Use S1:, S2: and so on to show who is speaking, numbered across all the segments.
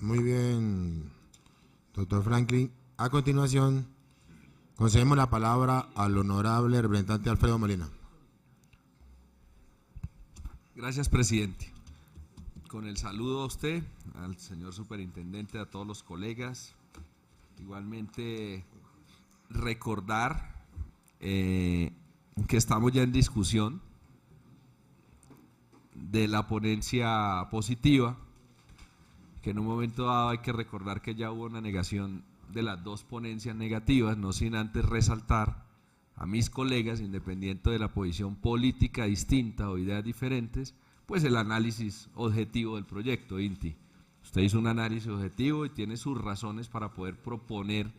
S1: Muy bien, doctor Franklin. A continuación, concedemos la palabra al honorable representante Alfredo Molina.
S2: Gracias, presidente. Con el saludo a usted, al señor superintendente, a todos los colegas. Igualmente, recordar que estamos ya en discusión de la ponencia positiva, que en un momento dado hay que recordar que ya hubo una negación de las dos ponencias negativas, no sin antes resaltar a mis colegas, independiente de la posición política distinta o ideas diferentes, pues el análisis objetivo del proyecto, Inti. Usted hizo un análisis objetivo y tiene sus razones para poder proponer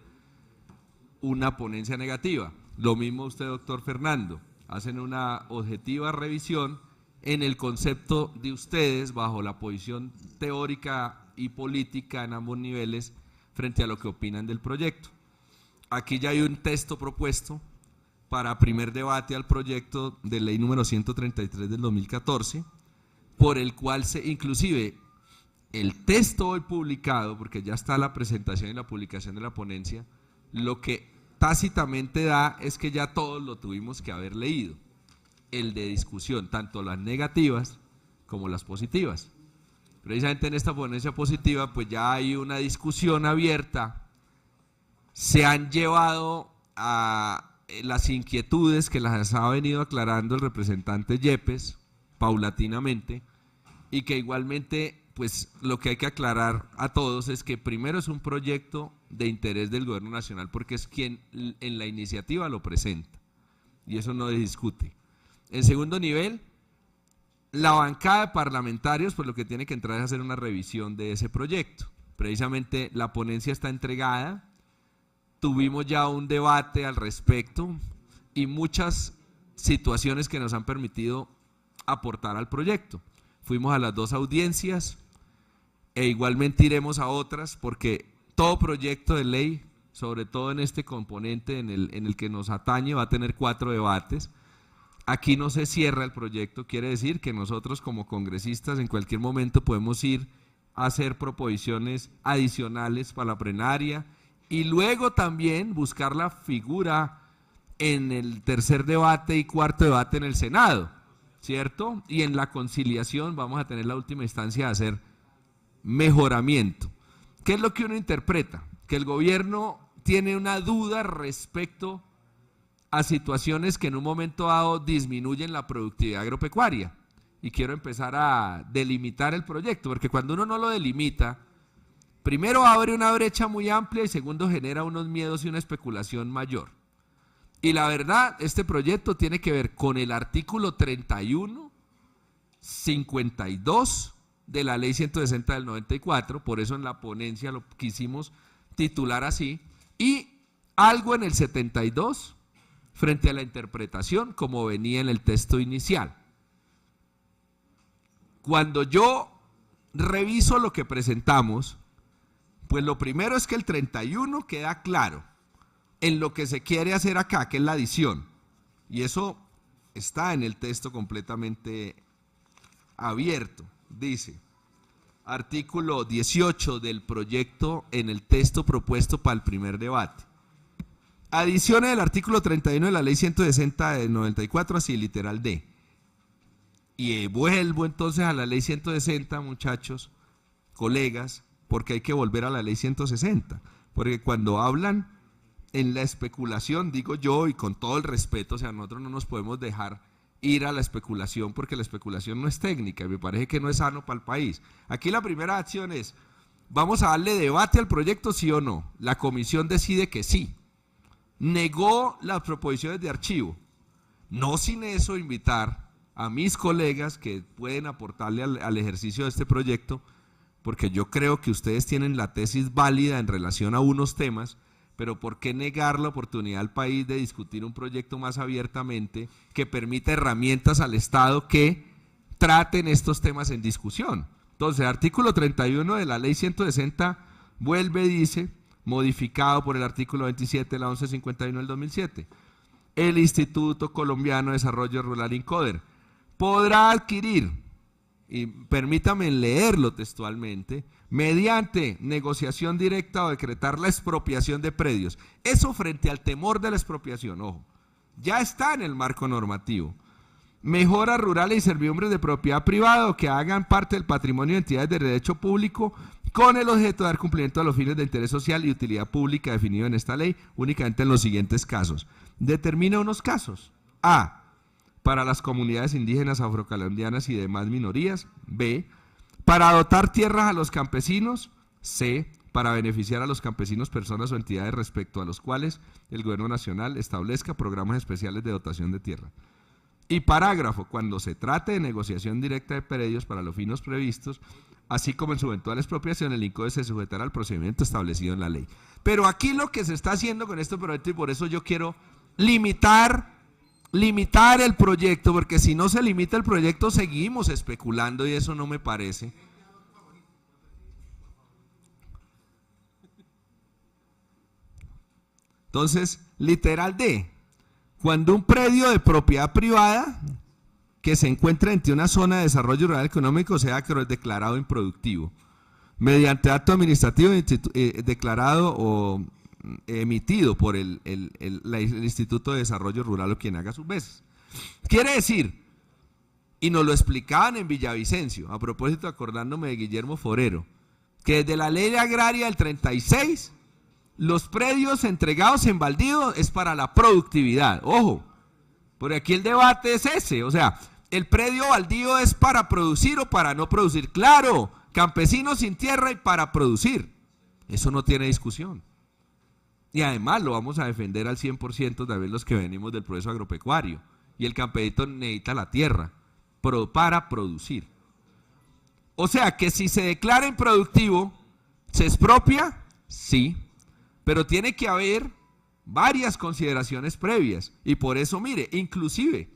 S2: una ponencia negativa. Lo mismo usted, doctor Fernando, hacen una objetiva revisión en el concepto de ustedes bajo la posición teórica y política en ambos niveles frente a lo que opinan del proyecto. Aquí ya hay un texto propuesto para primer debate al proyecto de ley número 133 del 2014, por el cual inclusive el texto hoy publicado, porque ya está la presentación y la publicación de la ponencia, lo que tácitamente da es que ya todos lo tuvimos que haber leído, el de discusión, tanto las negativas como las positivas. Precisamente en esta ponencia positiva pues ya hay una discusión abierta, se han llevado a las inquietudes que las ha venido aclarando el representante Yepes paulatinamente, y que igualmente pues lo que hay que aclarar a todos es que primero es un proyecto de interés del gobierno nacional porque es quien en la iniciativa lo presenta y eso no se discute. En segundo nivel, la bancada de parlamentarios pues lo que tiene que entrar es hacer una revisión de ese proyecto. Precisamente la ponencia está entregada, tuvimos ya un debate al respecto y muchas situaciones que nos han permitido aportar al proyecto. Fuimos a las dos audiencias e igualmente iremos a otras porque todo proyecto de ley, sobre todo en este componente en el que nos atañe, va a tener 4 debates. Aquí no se cierra el proyecto, quiere decir que nosotros como congresistas en cualquier momento podemos ir a hacer proposiciones adicionales para la plenaria y luego también buscar la figura en el tercer debate y cuarto debate en el Senado, ¿cierto? Y en la conciliación vamos a tener la última instancia de hacer mejoramiento. ¿Qué es lo que uno interpreta? Que el gobierno tiene una duda respecto a situaciones que en un momento dado disminuyen la productividad agropecuaria. Y quiero empezar a delimitar el proyecto, porque cuando uno no lo delimita, primero abre una brecha muy amplia y segundo genera unos miedos y una especulación mayor. Y la verdad, este proyecto tiene que ver con el artículo 31, 52 de la ley 160 del 94, por eso en la ponencia lo quisimos titular así, y algo en el 72 frente a la interpretación como venía en el texto inicial. Cuando yo reviso lo que presentamos, pues lo primero es que el 31 queda claro en lo que se quiere hacer acá, que es la adición, y eso está en el texto completamente abierto. Dice, artículo 18 del proyecto en el texto propuesto para el primer debate. Adicione del artículo 31 de la ley 160 del 94 así, literal D. Y vuelvo entonces a la ley 160, muchachos, colegas, porque hay que volver a la ley 160, porque cuando hablan en la especulación, digo yo, y con todo el respeto, o sea, nosotros no nos podemos dejar ir a la especulación porque la especulación no es técnica y me parece que no es sano para el país. Aquí la primera acción es, vamos a darle debate al proyecto, sí o no. La comisión decide que sí. Negó las proposiciones de archivo. No sin eso invitar a mis colegas que pueden aportarle al ejercicio de este proyecto, porque yo creo que ustedes tienen la tesis válida en relación a unos temas, pero ¿por qué negar la oportunidad al país de discutir un proyecto más abiertamente que permita herramientas al Estado que traten estos temas en discusión? Entonces, el artículo 31 de la ley 160 vuelve y dice, modificado por el artículo 27 de la 1151 del 2007, el Instituto Colombiano de Desarrollo Rural, INCODER, podrá adquirir y permítame leerlo textualmente, mediante negociación directa o decretar la expropiación de predios. Eso frente al temor de la expropiación, ojo, ya está en el marco normativo. Mejoras rurales y servidumbres de propiedad privada o que hagan parte del patrimonio de entidades de derecho público con el objeto de dar cumplimiento a los fines de interés social y utilidad pública definido en esta ley únicamente en los siguientes casos. Determina unos casos. A. Para las comunidades indígenas, afrocolombianas y demás minorías. B. Para dotar tierras a los campesinos. C. Para beneficiar a los campesinos, personas o entidades respecto a los cuales el gobierno nacional establezca programas especiales de dotación de tierra. Y parágrafo, cuando se trate de negociación directa de predios para los fines previstos, así como en su eventual expropiación, el INCODE se sujetará al procedimiento establecido en la ley. Pero aquí lo que se está haciendo con este proyecto, y por eso yo quiero limitar el proyecto, porque si no se limita el proyecto seguimos especulando y eso no me parece. Entonces, literal D, cuando un predio de propiedad privada que se encuentra entre una zona de desarrollo rural económico sea declarado improductivo, mediante acto administrativo declarado o emitido por el Instituto de Desarrollo Rural o quien haga sus veces. Quiere decir, y nos lo explicaban en Villavicencio, a propósito acordándome de Guillermo Forero, que desde la ley agraria del 36, los predios entregados en baldío es para la productividad. Ojo, porque aquí el debate es ese, o sea, ¿el predio baldío es para producir o para no producir? Claro, campesinos sin tierra y para producir. Eso no tiene discusión. Y además lo vamos a defender al 100% también los que venimos del proceso agropecuario. Y el campesino necesita la tierra para producir. O sea que si se declara improductivo, ¿se expropia? Sí, pero tiene que haber varias consideraciones previas. Y por eso, mire, inclusive,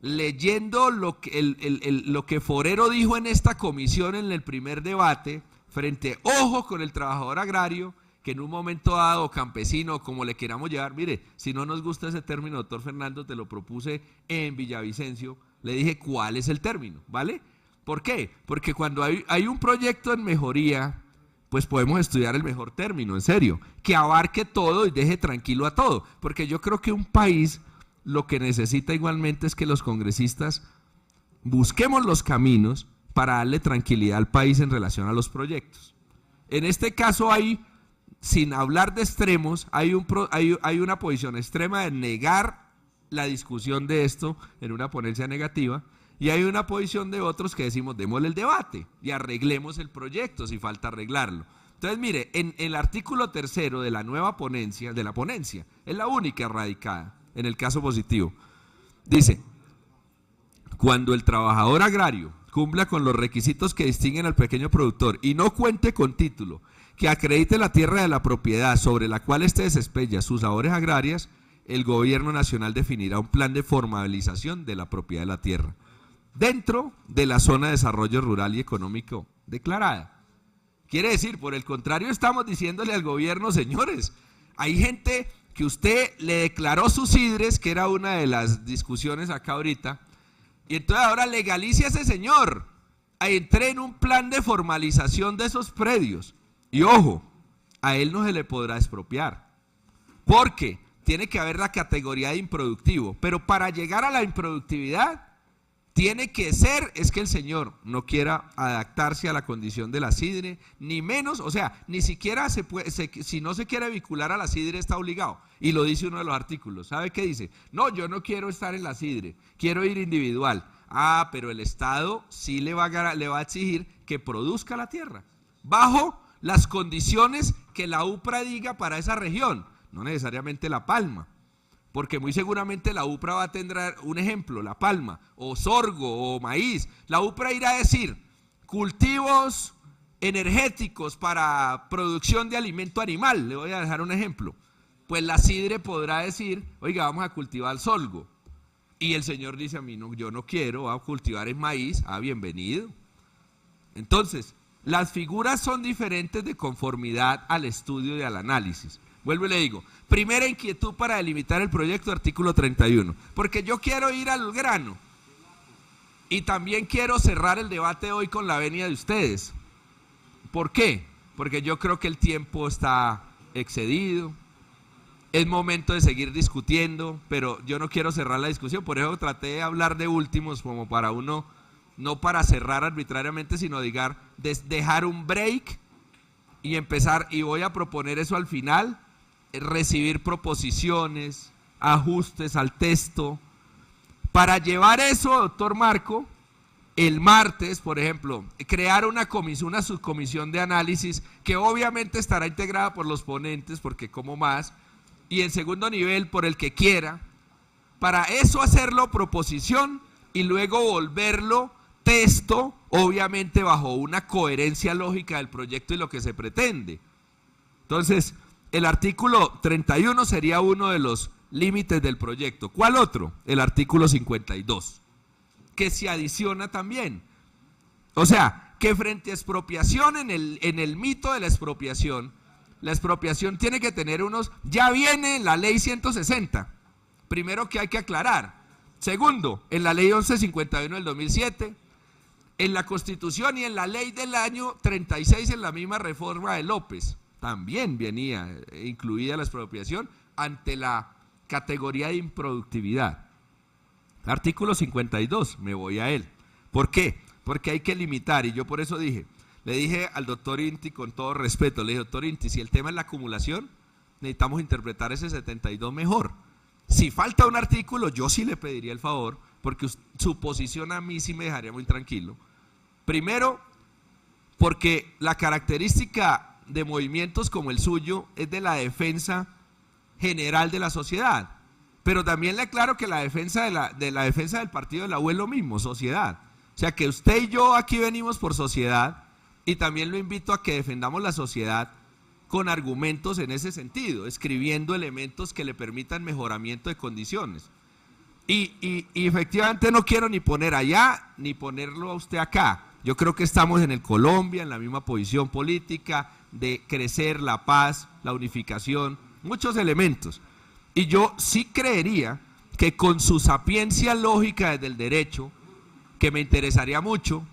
S2: leyendo lo que Forero dijo en esta comisión en el primer debate, frente, ojo con el trabajador agrario, que en un momento dado, campesino, como le queramos llevar, mire, si no nos gusta ese término, doctor Fernando, te lo propuse en Villavicencio, le dije cuál es el término, ¿vale? ¿Por qué? Porque cuando hay un proyecto en mejoría, pues podemos estudiar el mejor término, en serio, que abarque todo y deje tranquilo a todo, porque yo creo que un país lo que necesita igualmente es que los congresistas busquemos los caminos para darle tranquilidad al país en relación a los proyectos. En este caso hay, sin hablar de extremos, hay una posición extrema de negar la discusión de esto en una ponencia negativa, y hay una posición de otros que decimos, démosle el debate y arreglemos el proyecto si falta arreglarlo. Entonces, mire, en el artículo 3 de la nueva ponencia, es la única radicada en el caso positivo, dice, cuando el trabajador agrario cumpla con los requisitos que distinguen al pequeño productor y no cuente con título que acredite la tierra de la propiedad sobre la cual éste desempeña sus labores agrarias, el gobierno nacional definirá un plan de formalización de la propiedad de la tierra dentro de la zona de desarrollo rural y económico declarada. Quiere decir, por el contrario, estamos diciéndole al gobierno, señores, hay gente que usted le declaró sus sidres, que era una de las discusiones acá ahorita, y entonces ahora legalice a ese señor, entre en un plan de formalización de esos predios, y ojo, a él no se le podrá expropiar, porque tiene que haber la categoría de improductivo, pero para llegar a la improductividad, tiene que ser, es que el señor no quiera adaptarse a la condición de la sidre, ni menos, o sea, ni siquiera se puede, si no se quiere vincular a la sidre está obligado, y lo dice uno de los artículos. ¿Sabe qué dice? No, yo no quiero estar en la sidre, quiero ir individual. Ah, pero el Estado sí le va a exigir que produzca la tierra, bajo las condiciones que la UPRA diga para esa región, no necesariamente La Palma. Porque muy seguramente la UPRA va a tener un ejemplo, la palma, o sorgo, o maíz. La UPRA irá a decir, cultivos energéticos para producción de alimento animal, le voy a dejar un ejemplo. Pues la sidre podrá decir, oiga, vamos a cultivar sorgo. Y el señor dice a mí, no, yo no quiero, voy a cultivar el maíz, bienvenido. Entonces, las figuras son diferentes de conformidad al estudio y al análisis. Vuelvo y le digo, primera inquietud para delimitar el proyecto, artículo 31, porque yo quiero ir al grano. Y también quiero cerrar el debate hoy con la venia de ustedes. ¿Por qué? Porque yo creo que el tiempo está excedido. Es momento de seguir discutiendo, pero yo no quiero cerrar la discusión, por eso traté de hablar de últimos, como para uno, no para cerrar arbitrariamente, sino dejar un break y empezar, y voy a proponer eso al final, recibir proposiciones, ajustes al texto, para llevar eso, doctor Marco, el martes, por ejemplo, crear una subcomisión de análisis que obviamente estará integrada por los ponentes, porque como más, y en segundo nivel por el que quiera, para eso hacerlo proposición y luego volverlo texto, obviamente bajo una coherencia lógica del proyecto y lo que se pretende. Entonces, el artículo 31 sería uno de los límites del proyecto. ¿Cuál otro? El artículo 52, que se adiciona también. O sea, que frente a expropiación, en el mito de la expropiación tiene que tener ya viene en la ley 160, primero que hay que aclarar. Segundo, en la ley 1151 del 2007, en la Constitución y en la ley del año 36, en la misma reforma de López, también venía incluida la expropiación ante la categoría de improductividad. Artículo 52, me voy a él. ¿Por qué? Porque hay que limitar, y yo por eso le dije al doctor Inti con todo respeto, le dije, doctor Inti, si el tema es la acumulación, necesitamos interpretar ese 72 mejor. Si falta un artículo, yo sí le pediría el favor, porque su posición a mí sí me dejaría muy tranquilo. Primero, porque la característica de movimientos como el suyo es de la defensa general de la sociedad, pero también le aclaro que la defensa del partido de la U es lo mismo, sociedad. O sea que usted y yo aquí venimos por sociedad, y también lo invito a que defendamos la sociedad con argumentos en ese sentido, escribiendo elementos que le permitan mejoramiento de condiciones. Y efectivamente no quiero ni poner allá, ni ponerlo a usted acá. Yo creo que estamos en el Colombia, en la misma posición política, de crecer la paz, la unificación, muchos elementos. Y yo sí creería que con su sapiencia lógica desde el derecho, que me interesaría mucho,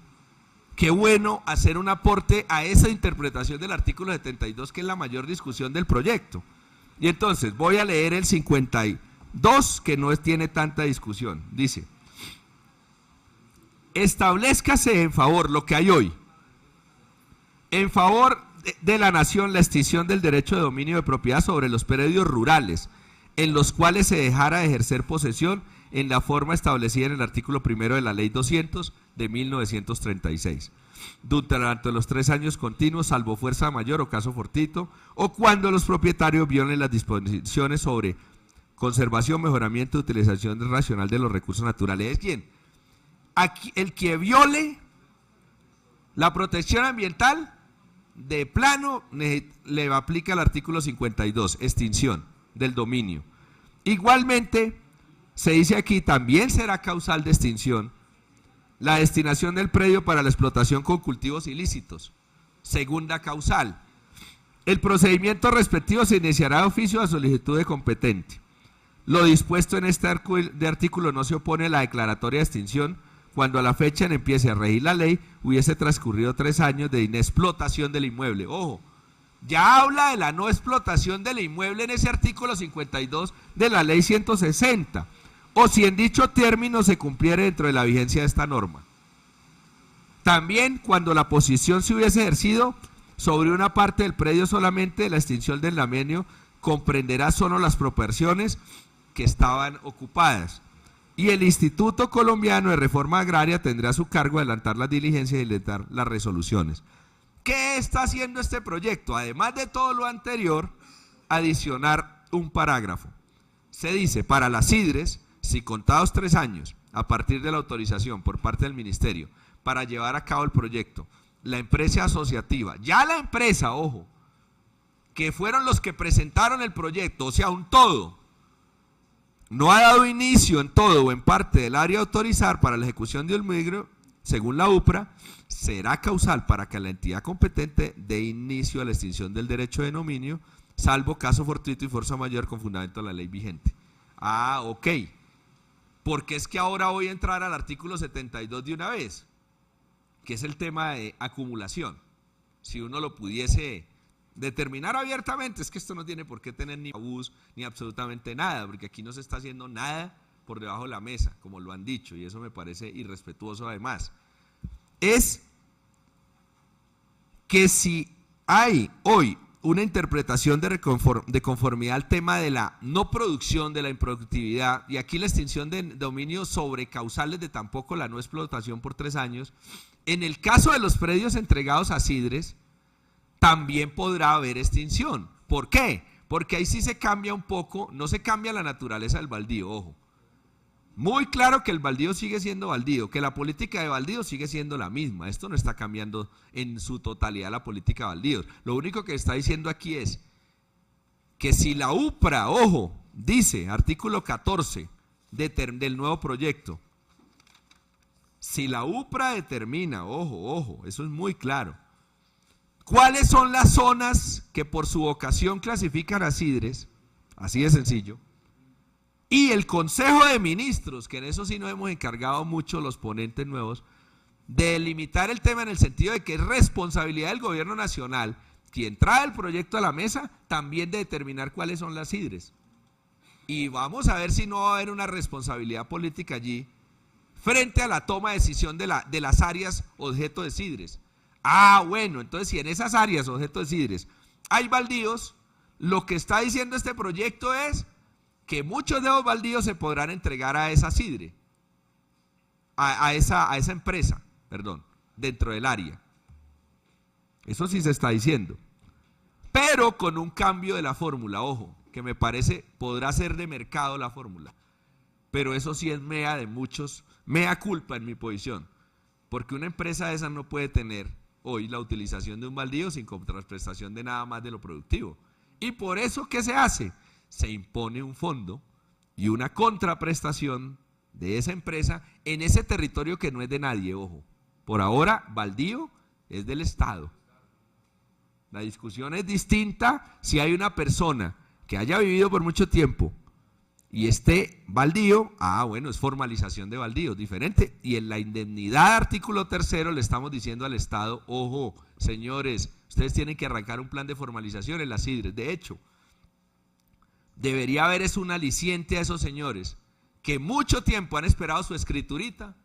S2: qué bueno hacer un aporte a esa interpretación del artículo 72, que es la mayor discusión del proyecto. Y entonces voy a leer el 52, que no tiene tanta discusión. Dice: establezcase en favor, lo que hay hoy, en favor de la nación, la extinción del derecho de dominio de propiedad sobre los predios rurales, en los cuales se dejara de ejercer posesión en la forma establecida en el artículo 1 de la Ley 200 de 1936, durante los 3 años continuos, salvo fuerza mayor o caso fortuito, o cuando los propietarios violen las disposiciones sobre conservación, mejoramiento y utilización racional de los recursos naturales. Es quien, aquí, el que viole la protección ambiental, de plano le aplica el artículo 52, extinción del dominio. Igualmente, se dice aquí, también será causal de extinción la destinación del predio para la explotación con cultivos ilícitos. Segunda causal. El procedimiento respectivo se iniciará de oficio a solicitud de competente. Lo dispuesto en este artículo no se opone a la declaratoria de extinción cuando a la fecha en empiece a regir la ley hubiese transcurrido 3 años de inexplotación del inmueble. Ojo, ya habla de la no explotación del inmueble en ese artículo 52 de la ley 160. O si en dicho término se cumpliere dentro de la vigencia de esta norma. También cuando la posesión se hubiese ejercido sobre una parte del predio solamente, la extinción del dominio comprenderá solo las proporciones que estaban ocupadas. Y el Instituto Colombiano de Reforma Agraria tendrá a su cargo adelantar las diligencias y adelantar las resoluciones. ¿Qué está haciendo este proyecto? Además de todo lo anterior, adicionar un parágrafo. Se dice, para las sidres, si contados 3 años a partir de la autorización por parte del ministerio para llevar a cabo el proyecto, la empresa asociativa, ya la empresa, ojo, que fueron los que presentaron el proyecto, o sea, un todo, no ha dado inicio en todo o en parte del área a autorizar para la ejecución de un micro, según la UPRA, será causal para que la entidad competente dé inicio a la extinción del derecho de dominio, salvo caso fortuito y fuerza mayor con fundamento en la ley vigente. Ah, ok. porque es que ahora voy a entrar al artículo 72 de una vez, que es el tema de acumulación. Si uno lo pudiese determinar abiertamente, es que esto no tiene por qué tener ni tabús ni absolutamente nada, porque aquí no se está haciendo nada por debajo de la mesa, como lo han dicho, y eso me parece irrespetuoso además. Es que si hay hoy una interpretación de conformidad al tema de la no producción, de la improductividad, y aquí la extinción de dominios sobre causales de tampoco la no explotación por 3 años, en el caso de los predios entregados a Sidres, también podrá haber extinción. ¿Por qué? Porque ahí sí se cambia un poco, no se cambia la naturaleza del baldío, ojo. Muy claro que el baldío sigue siendo baldío, que la política de baldío sigue siendo la misma. Esto no está cambiando en su totalidad la política de baldíos. Lo único que está diciendo aquí es que si la UPRA, ojo, dice, artículo 14 del nuevo proyecto, si la UPRA determina, ojo, eso es muy claro, ¿cuáles son las zonas que por su vocación clasifican a Sidres? Así de sencillo. Y el Consejo de Ministros, que en eso sí nos hemos encargado mucho los ponentes nuevos, de delimitar el tema en el sentido de que es responsabilidad del gobierno nacional, quien trae el proyecto a la mesa, también de determinar cuáles son las Sidres. Y vamos a ver si no va a haber una responsabilidad política allí frente a la toma de decisión de las áreas objeto de Sidres. Ah, bueno, entonces si en esas áreas objeto de Sidres hay baldíos, lo que está diciendo este proyecto es que muchos de los baldíos se podrán entregar a esa Sidre, a esa empresa, perdón, dentro del área. Eso sí se está diciendo. Pero con un cambio de la fórmula, ojo, que me parece podrá ser de mercado la fórmula. Pero eso sí es mea de muchos, mea culpa en mi posición. Porque una empresa de esas no puede tener hoy la utilización de un baldío sin contraprestación de nada más de lo productivo. Y por eso, ¿qué se hace? Se impone un fondo y una contraprestación de esa empresa en ese territorio que no es de nadie, ojo. Por ahora, baldío es del Estado. La discusión es distinta si hay una persona que haya vivido por mucho tiempo y esté baldío, bueno, es formalización de baldío, diferente. Y en la indemnidad, artículo 3, le estamos diciendo al Estado, ojo, señores, ustedes tienen que arrancar un plan de formalización en las Sidres. De hecho, debería haber un aliciente a esos señores que mucho tiempo han esperado su escriturita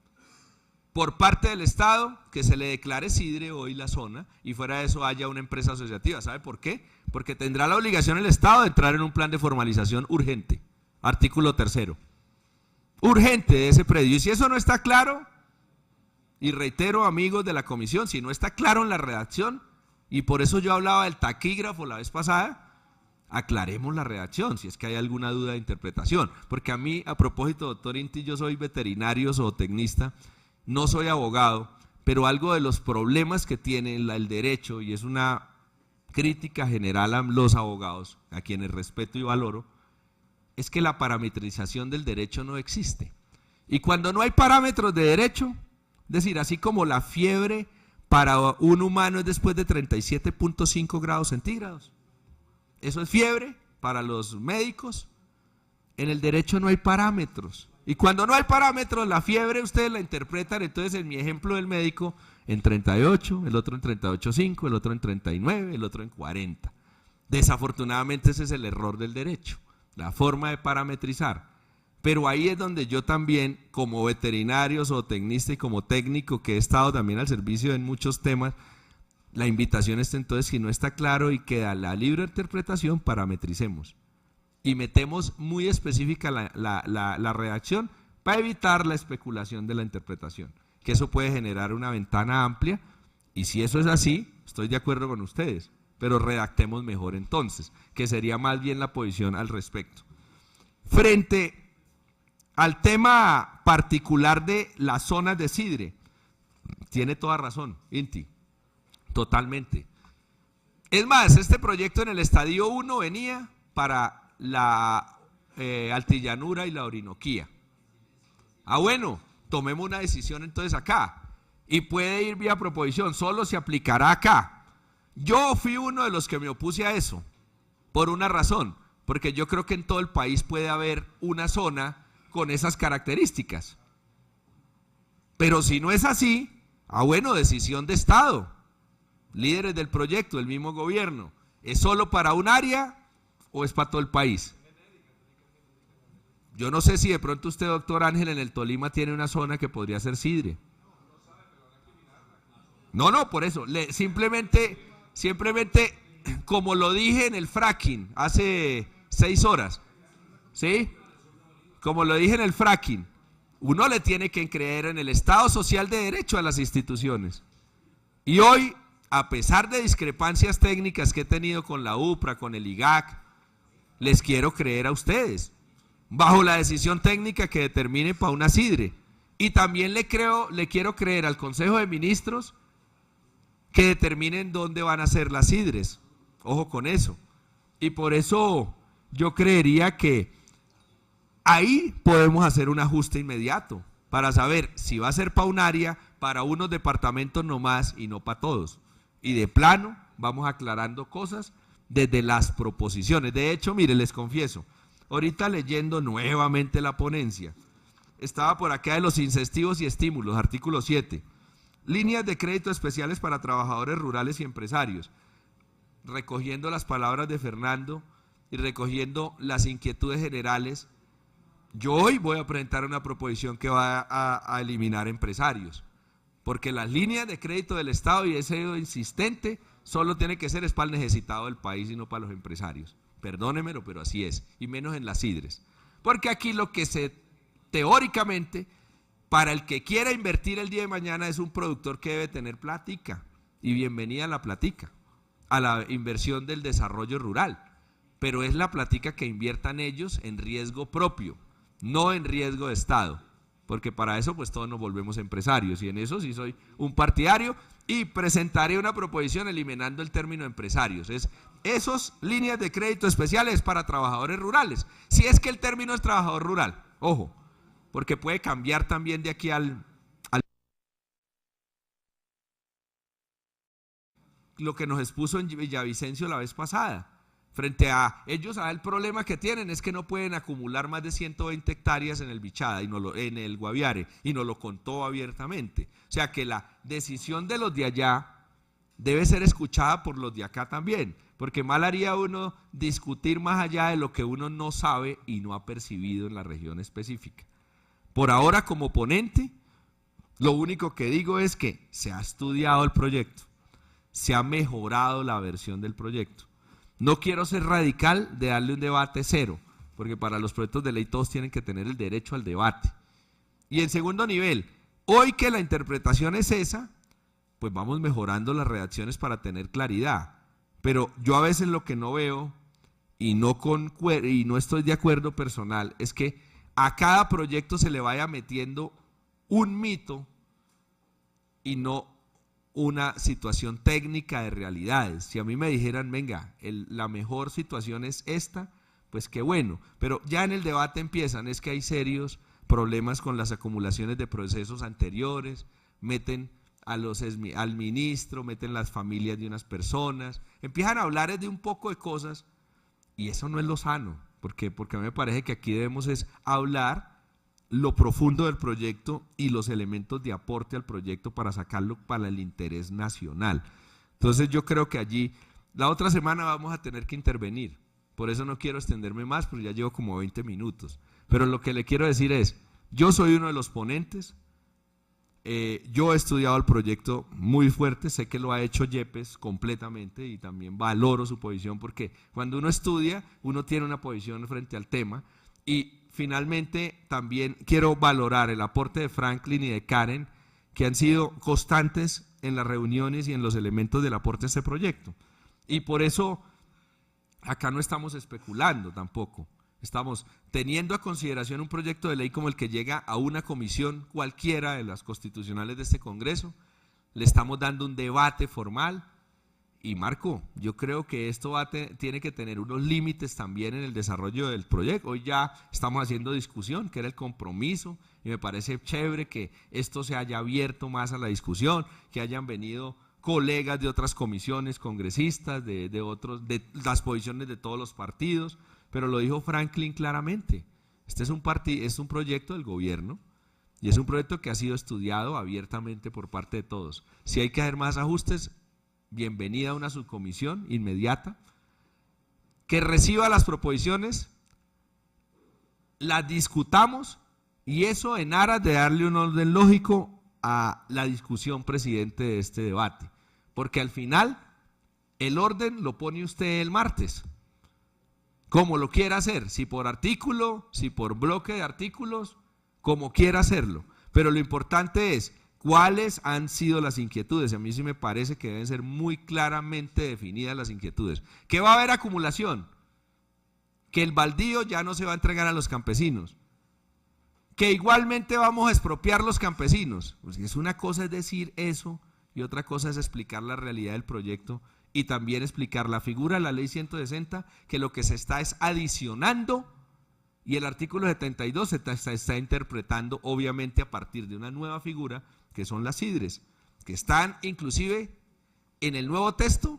S2: por parte del Estado, que se le declare Sidre hoy la zona y fuera de eso haya una empresa asociativa. ¿Sabe por qué? Porque tendrá la obligación el Estado de entrar en un plan de formalización urgente, artículo 3, urgente de ese predio. Y si eso no está claro, y reitero, amigos de la comisión, si no está claro en la redacción, y por eso yo hablaba del taquígrafo la vez pasada, aclaremos la redacción, si es que hay alguna duda de interpretación, porque a mí, a propósito, doctor Inti, yo soy veterinario zootecnista, no soy abogado, pero algo de los problemas que tiene el derecho, y es una crítica general a los abogados, a quienes respeto y valoro, es que la parametrización del derecho no existe. Y cuando no hay parámetros de derecho, es decir, así como la fiebre para un humano es después de 37.5 grados centígrados, eso es fiebre para los médicos. En el derecho no hay parámetros. Y cuando no hay parámetros, la fiebre ustedes la interpretan, entonces en mi ejemplo del médico, en 38, el otro en 38.5, el otro en 39, el otro en 40. Desafortunadamente ese es el error del derecho, la forma de parametrizar. Pero ahí es donde yo también, como veterinario, zootecnista y como técnico que he estado también al servicio en muchos temas, la invitación es entonces, si no está claro y queda la libre interpretación, parametricemos. Y metemos muy específica la redacción para evitar la especulación de la interpretación, que eso puede generar una ventana amplia, y si eso es así, estoy de acuerdo con ustedes, pero redactemos mejor entonces, que sería más bien la posición al respecto. Frente al tema particular de las zonas de Sidre, tiene toda razón, Inti. Totalmente. Es más, este proyecto en el Estadio 1 venía para la Altillanura y la Orinoquía. Bueno, tomemos una decisión entonces acá. Y puede ir vía proposición, solo se aplicará acá. Yo fui uno de los que me opuse a eso, por una razón, porque yo creo que en todo el país puede haber una zona con esas características. Pero si no es así, bueno, decisión de Estado, líderes del proyecto, el mismo gobierno, ¿es solo para un área o es para todo el país? Yo no sé si de pronto usted, doctor Ángel, en el Tolima tiene una zona que podría ser sidre. No, por eso, simplemente, como lo dije en el fracking hace 6 horas, ¿sí? Como lo dije en el fracking, uno le tiene que creer en el Estado Social de Derecho a las instituciones. Y hoy, a pesar de discrepancias técnicas que he tenido con la UPRA, con el IGAC, les quiero creer a ustedes, bajo la decisión técnica que determine para una sidre. Y también le quiero creer al Consejo de Ministros que determinen dónde van a ser las sidres. Ojo con eso. Y por eso yo creería que ahí podemos hacer un ajuste inmediato para saber si va a ser para un área, para unos departamentos nomás y no para todos. Y de plano vamos aclarando cosas desde las proposiciones. De hecho, mire, les confieso, ahorita leyendo nuevamente la ponencia, estaba por acá de los incentivos y estímulos, artículo 7. Líneas de crédito especiales para trabajadores rurales y empresarios. Recogiendo las palabras de Fernando y recogiendo las inquietudes generales, yo hoy voy a presentar una proposición que va a eliminar empresarios, porque las líneas de crédito del Estado, y he sido insistente, solo tiene que ser para el necesitado del país y no para los empresarios. Perdónemelo, pero así es, y menos en las sidres. Porque aquí lo que teóricamente, para el que quiera invertir el día de mañana es un productor que debe tener plática, y bienvenida a la plática, a la inversión del desarrollo rural, pero es la plática que inviertan ellos en riesgo propio, no en riesgo de Estado, porque para eso pues todos nos volvemos empresarios, y en eso sí soy un partidario, y presentaré una proposición eliminando el término empresarios. Esas líneas de crédito especiales para trabajadores rurales, si es que el término es trabajador rural, ojo, porque puede cambiar también de aquí al lo que nos expuso en Villavicencio la vez pasada. Frente a ellos, el problema que tienen es que no pueden acumular más de 120 hectáreas en el Bichada, en el Guaviare, y nos lo contó abiertamente. O sea que la decisión de los de allá debe ser escuchada por los de acá también, porque mal haría uno discutir más allá de lo que uno no sabe y no ha percibido en la región específica. Por ahora, como ponente, lo único que digo es que se ha estudiado el proyecto, se ha mejorado la versión del proyecto. No quiero ser radical de darle un debate cero, porque para los proyectos de ley todos tienen que tener el derecho al debate. Y en segundo nivel, hoy que la interpretación es esa, pues vamos mejorando las redacciones para tener claridad. Pero yo a veces lo que no veo, y no estoy de acuerdo personal, es que a cada proyecto se le vaya metiendo un mito y no una situación técnica de realidades. Si a mí me dijeran, venga, la mejor situación es esta, pues qué bueno, pero ya en el debate empiezan, es que hay serios problemas con las acumulaciones de procesos anteriores, meten al ministro, meten las familias de unas personas, empiezan a hablar de un poco de cosas, y eso no es lo sano, porque a mí me parece que aquí debemos es hablar lo profundo del proyecto y los elementos de aporte al proyecto para sacarlo para el interés nacional. Entonces yo creo que allí, la otra semana vamos a tener que intervenir, por eso no quiero extenderme más, porque ya llevo como 20 minutos, pero lo que le quiero decir es, yo soy uno de los ponentes, yo he estudiado el proyecto muy fuerte, sé que lo ha hecho Yepes completamente y también valoro su posición, porque cuando uno estudia, uno tiene una posición frente al tema. Y finalmente también quiero valorar el aporte de Franklin y de Karen, que han sido constantes en las reuniones y en los elementos del aporte a este proyecto. Y por eso acá no estamos especulando tampoco, estamos teniendo a consideración un proyecto de ley como el que llega a una comisión cualquiera de las constitucionales de este Congreso, le estamos dando un debate formal. Y Marco, yo creo que esto tiene que tener unos límites también en el desarrollo del proyecto. Hoy ya estamos haciendo discusión, que era el compromiso, y me parece chévere que esto se haya abierto más a la discusión, que hayan venido colegas de otras comisiones, congresistas, de las posiciones de todos los partidos, pero lo dijo Franklin claramente, Este es un proyecto del gobierno y es un proyecto que ha sido estudiado abiertamente por parte de todos. Si hay que hacer más ajustes, bienvenida a una subcomisión inmediata que reciba las proposiciones, las discutamos y eso en aras de darle un orden lógico a la discusión, presidente, de este debate. Porque al final el orden lo pone usted el martes, como lo quiera hacer, si por artículo, si por bloque de artículos, como quiera hacerlo. Pero lo importante es cuáles han sido las inquietudes. A mí sí me parece que deben ser muy claramente definidas las inquietudes. ¿Que va a haber acumulación? Que el baldío ya no se va a entregar a los campesinos. Que igualmente vamos a expropiar los campesinos. Pues es una cosa es decir eso y otra cosa es explicar la realidad del proyecto y también explicar la figura de la ley 160, que lo que se está es adicionando, y el artículo 72 se está interpretando obviamente a partir de una nueva figura que son las sidres, que están inclusive en el nuevo texto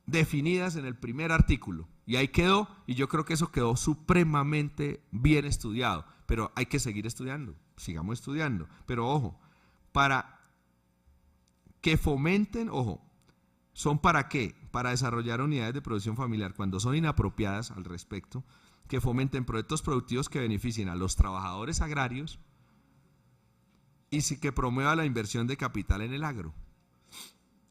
S2: definidas en el primer artículo, y ahí quedó, y yo creo que eso quedó supremamente bien estudiado, pero hay que seguir estudiando, sigamos estudiando, pero ojo, para que fomenten, ojo, ¿son para qué? Para desarrollar unidades de producción familiar cuando son inapropiadas al respecto, que fomenten proyectos productivos que beneficien a los trabajadores agrarios y sí que promueva la inversión de capital en el agro.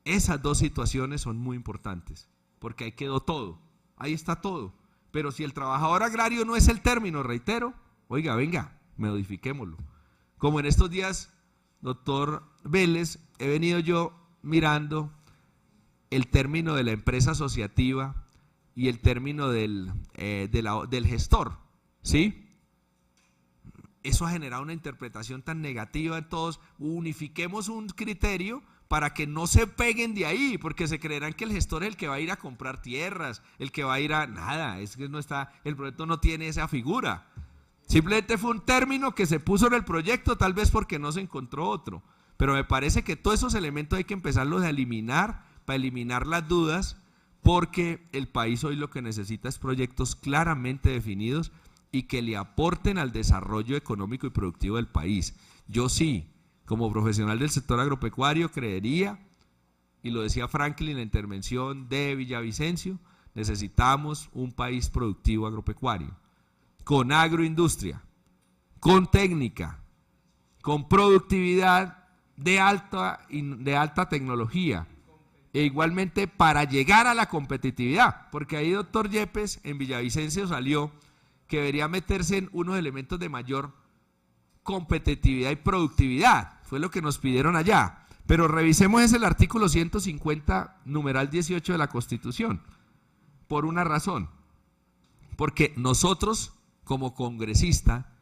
S2: Esas dos situaciones son muy importantes, porque ahí quedó todo, ahí está todo. Pero si el trabajador agrario no es el término, reitero, oiga, venga, modifiquémoslo. Como en estos días, doctor Vélez, he venido yo mirando el término de la empresa asociativa y el término del gestor, ¿sí? Eso ha generado una interpretación tan negativa en todos. Unifiquemos un criterio para que no se peguen de ahí, porque se creerán que el gestor es el que va a ir a comprar tierras, el que va a ir a nada, es que no está, el proyecto no tiene esa figura. Simplemente fue un término que se puso en el proyecto, tal vez porque no se encontró otro. Pero me parece que todos esos elementos hay que empezarlos a eliminar, para eliminar las dudas, porque el país hoy lo que necesita es proyectos claramente definidos y que le aporten al desarrollo económico y productivo del país. Yo sí, como profesional del sector agropecuario, creería, y lo decía Franklin en la intervención de Villavicencio, necesitamos un país productivo agropecuario, con agroindustria, con técnica, con productividad de alta tecnología, e igualmente para llegar a la competitividad, porque ahí doctor Yepes en Villavicencio salió que debería meterse en unos elementos de mayor competitividad y productividad, fue lo que nos pidieron allá, pero revisemos el artículo 150, numeral 18 de la Constitución, por una razón, porque nosotros como congresista,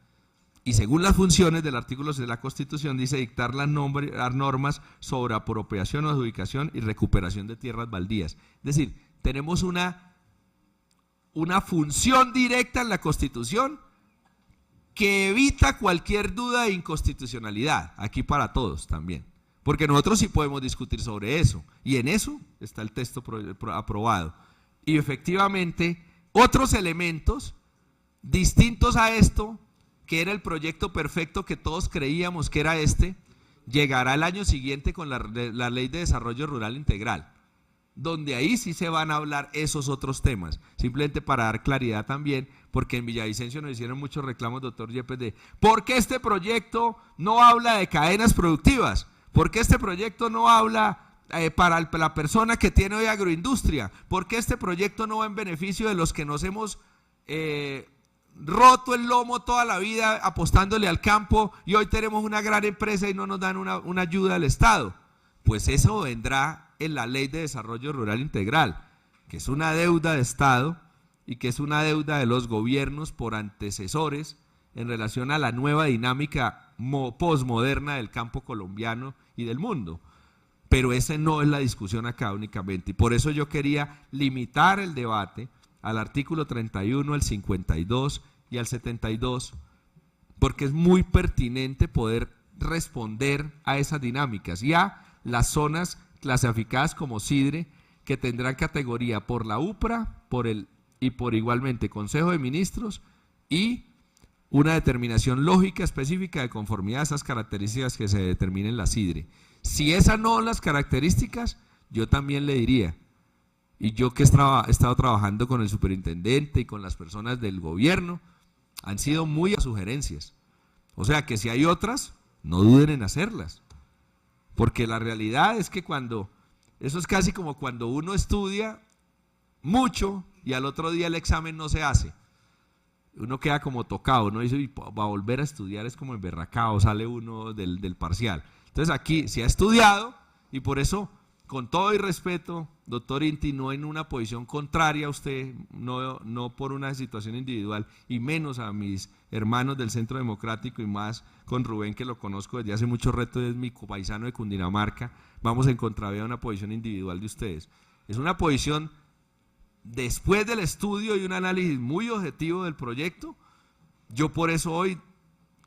S2: y según las funciones del artículo 6 de la Constitución, dice dictar las normas sobre apropiación, adjudicación y recuperación de tierras baldías. Es decir, tenemos una función directa en la Constitución que evita cualquier duda de inconstitucionalidad, aquí para todos también. Porque nosotros sí podemos discutir sobre eso, y en eso está el texto aprobado. Y efectivamente, otros elementos distintos a esto, que era el proyecto perfecto que todos creíamos que era este, llegará el año siguiente con la Ley de Desarrollo Rural Integral, donde ahí sí se van a hablar esos otros temas, simplemente para dar claridad también, porque en Villavicencio nos hicieron muchos reclamos, doctor Yepes, de ¿por qué este proyecto no habla de cadenas productivas? ¿Por qué este proyecto no habla para la persona que tiene hoy agroindustria? ¿Por qué este proyecto no va en beneficio de los que nos hemos roto el lomo toda la vida apostándole al campo y hoy tenemos una gran empresa y no nos dan una ayuda del Estado? Pues eso vendrá en la Ley de Desarrollo Rural Integral, que es una deuda de Estado y que es una deuda de los gobiernos por antecesores en relación a la nueva dinámica posmoderna del campo colombiano y del mundo. Pero esa no es la discusión acá únicamente, y por eso yo quería limitar el debate al artículo 31, al 52 y al 72, porque es muy pertinente poder responder a esas dinámicas y a las zonas clasificadas como sidre, que tendrán categoría por la UPRA y por igualmente Consejo de Ministros y una determinación lógica específica de conformidad a esas características que se determinen en la SIDRE. Si esas no son las características, yo también le diría, y yo que he estado trabajando con el superintendente y con las personas del gobierno, han sido muy sugerencias. O sea que si hay otras, no duden en hacerlas. Porque la realidad es que eso es casi como cuando uno estudia mucho y al otro día el examen no se hace. Uno queda como tocado, uno dice, va a volver a estudiar, es como emberracado, sale uno del parcial. Entonces aquí se ha estudiado y por eso, con todo y respeto, doctor Inti, no en una posición contraria a usted, no por una situación individual, y menos a mis hermanos del Centro Democrático y más con Rubén, que lo conozco desde hace mucho reto, es mi copaisano de Cundinamarca, vamos en contravía de una posición individual de ustedes. Es una posición después del estudio y un análisis muy objetivo del proyecto. Yo por eso hoy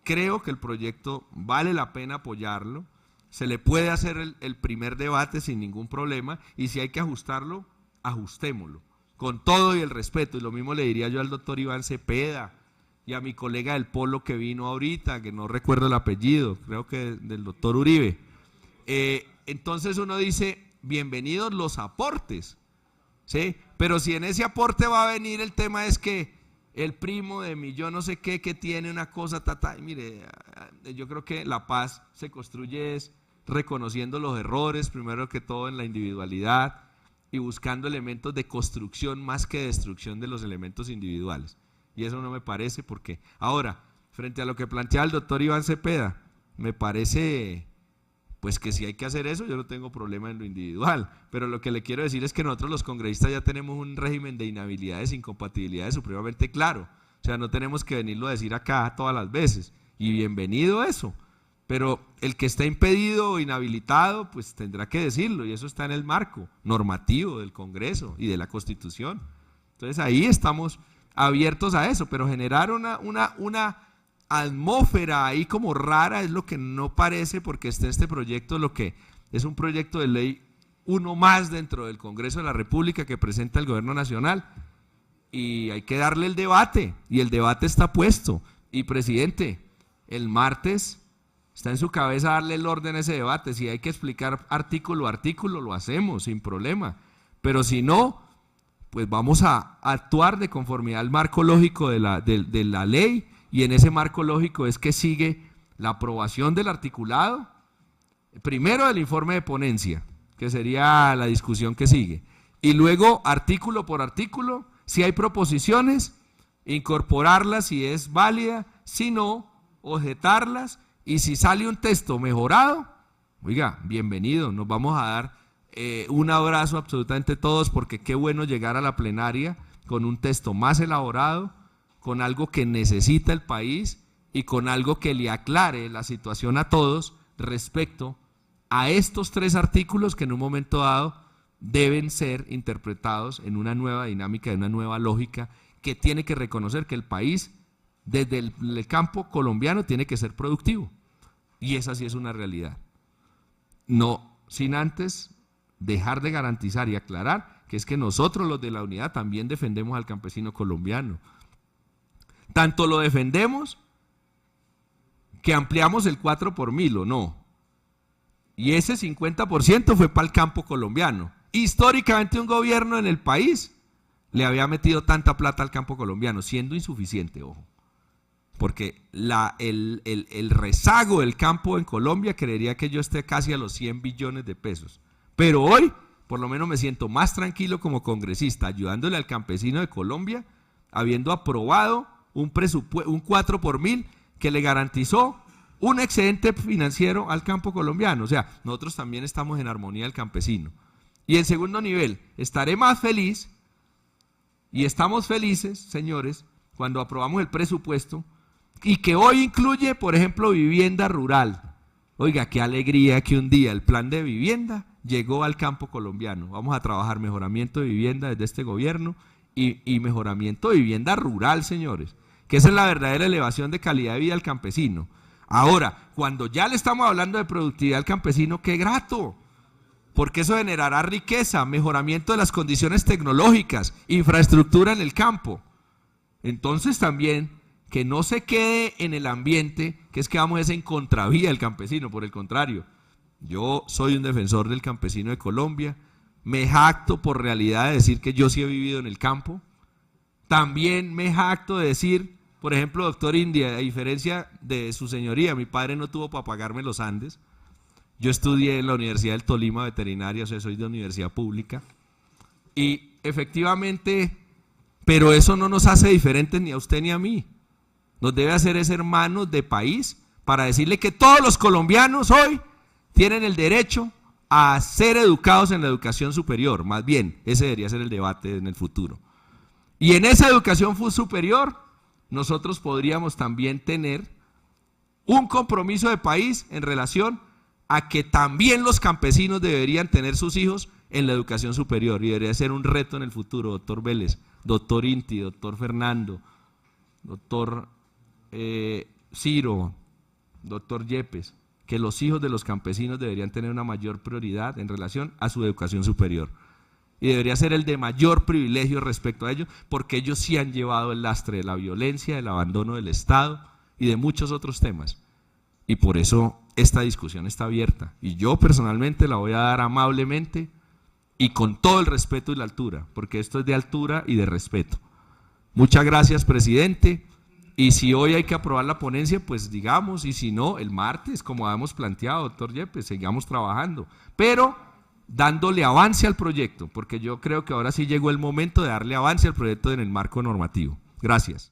S2: creo que el proyecto vale la pena apoyarlo, se le puede hacer el primer debate sin ningún problema, y si hay que ajustarlo, ajustémoslo, con todo y el respeto. Y lo mismo le diría yo al doctor Iván Cepeda y a mi colega del Polo que vino ahorita, que no recuerdo el apellido, creo que del doctor Uribe. Entonces uno dice, bienvenidos los aportes, ¿sí? Pero si en ese aporte va a venir el tema es que el primo de mi yo no sé qué, que tiene una cosa, y mire, yo creo que la paz se construye es reconociendo los errores, primero que todo en la individualidad, y buscando elementos de construcción más que de destrucción de los elementos individuales. Y eso no me parece, porque ahora, frente a lo que plantea el doctor Iván Cepeda, me parece pues que si hay que hacer eso, yo no tengo problema en lo individual, pero lo que le quiero decir es que nosotros los congresistas ya tenemos un régimen de inhabilidades, incompatibilidades supremamente claro, o sea, no tenemos que venirlo a decir acá todas las veces, y bienvenido eso, pero el que está impedido o inhabilitado, pues tendrá que decirlo, y eso está en el marco normativo del Congreso y de la Constitución. Entonces ahí estamos abiertos a eso, pero generar una atmósfera ahí como rara es lo que no parece, porque este proyecto, lo que es un proyecto de ley, uno más dentro del Congreso de la República que presenta el Gobierno Nacional, y hay que darle el debate, y el debate está puesto. Y presidente, el martes está en su cabeza darle el orden a ese debate. Si hay que explicar artículo a artículo, lo hacemos sin problema, pero si no, pues vamos a actuar de conformidad al marco lógico de la ley. Y en ese marco lógico es que sigue la aprobación del articulado, primero del informe de ponencia, que sería la discusión que sigue, y luego artículo por artículo, si hay proposiciones, incorporarlas si es válida, si no, objetarlas, y si sale un texto mejorado, oiga, bienvenido, nos vamos a dar un abrazo absolutamente todos, porque qué bueno llegar a la plenaria con un texto más elaborado, con algo que necesita el país y con algo que le aclare la situación a todos respecto a estos 3 artículos que en un momento dado deben ser interpretados en una nueva dinámica, en una nueva lógica, que tiene que reconocer que el país, desde el campo colombiano, tiene que ser productivo. Y esa sí es una realidad. No sin antes dejar de garantizar y aclarar que es que nosotros los de la unidad también defendemos al campesino colombiano. Tanto lo defendemos que ampliamos el 4 por 1000 o no. Y ese 50% fue para el campo colombiano. Históricamente un gobierno en el país le había metido tanta plata al campo colombiano, siendo insuficiente, ojo. Porque el rezago del campo en Colombia creería que yo esté casi a los 100 billones de pesos. Pero hoy, por lo menos me siento más tranquilo como congresista, ayudándole al campesino de Colombia, habiendo aprobado un 4 por 1000 que le garantizó un excedente financiero al campo colombiano. O sea, nosotros también estamos en armonía del campesino. Y en segundo nivel, estaré más feliz, y estamos felices, señores, cuando aprobamos el presupuesto, y que hoy incluye, por ejemplo, vivienda rural. Oiga, qué alegría que un día el plan de vivienda llegó al campo colombiano. Vamos a trabajar mejoramiento de vivienda desde este gobierno, y mejoramiento de vivienda rural, señores, que esa es la verdadera elevación de calidad de vida al campesino. Ahora, cuando ya le estamos hablando de productividad al campesino, ¡qué grato! Porque eso generará riqueza, mejoramiento de las condiciones tecnológicas, infraestructura en el campo. Entonces también que no se quede en el ambiente que es que vamos en contravía del campesino. Por el contrario, yo soy un defensor del campesino de Colombia, me jacto por realidad de decir que yo sí he vivido en el campo, también me jacto de decir, por ejemplo, doctor India, a diferencia de su señoría, mi padre no tuvo para pagarme los Andes, yo estudié en la Universidad del Tolima veterinaria, o sea, soy de universidad pública, y efectivamente, pero eso no nos hace diferentes ni a usted ni a mí, nos debe hacer es hermanos de país para decirle que todos los colombianos hoy tienen el derecho a ser educados en la educación superior, más bien, ese debería ser el debate en el futuro. Y en esa educación superior, nosotros podríamos también tener un compromiso de país en relación a que también los campesinos deberían tener sus hijos en la educación superior, y debería ser un reto en el futuro, doctor Vélez, doctor Inti, doctor Fernando, doctor Ciro, doctor Yepes, que los hijos de los campesinos deberían tener una mayor prioridad en relación a su educación superior. Y debería ser el de mayor privilegio respecto a ellos, porque ellos sí han llevado el lastre de la violencia, del abandono del Estado y de muchos otros temas. Y por eso esta discusión está abierta. Y yo personalmente la voy a dar amablemente y con todo el respeto y la altura, porque esto es de altura y de respeto. Muchas gracias, presidente. Y si hoy hay que aprobar la ponencia, pues digamos, y si no, el martes, como habíamos planteado, doctor Yepes, sigamos trabajando, pero dándole avance al proyecto, porque yo creo que ahora sí llegó el momento de darle avance al proyecto en el marco normativo. Gracias.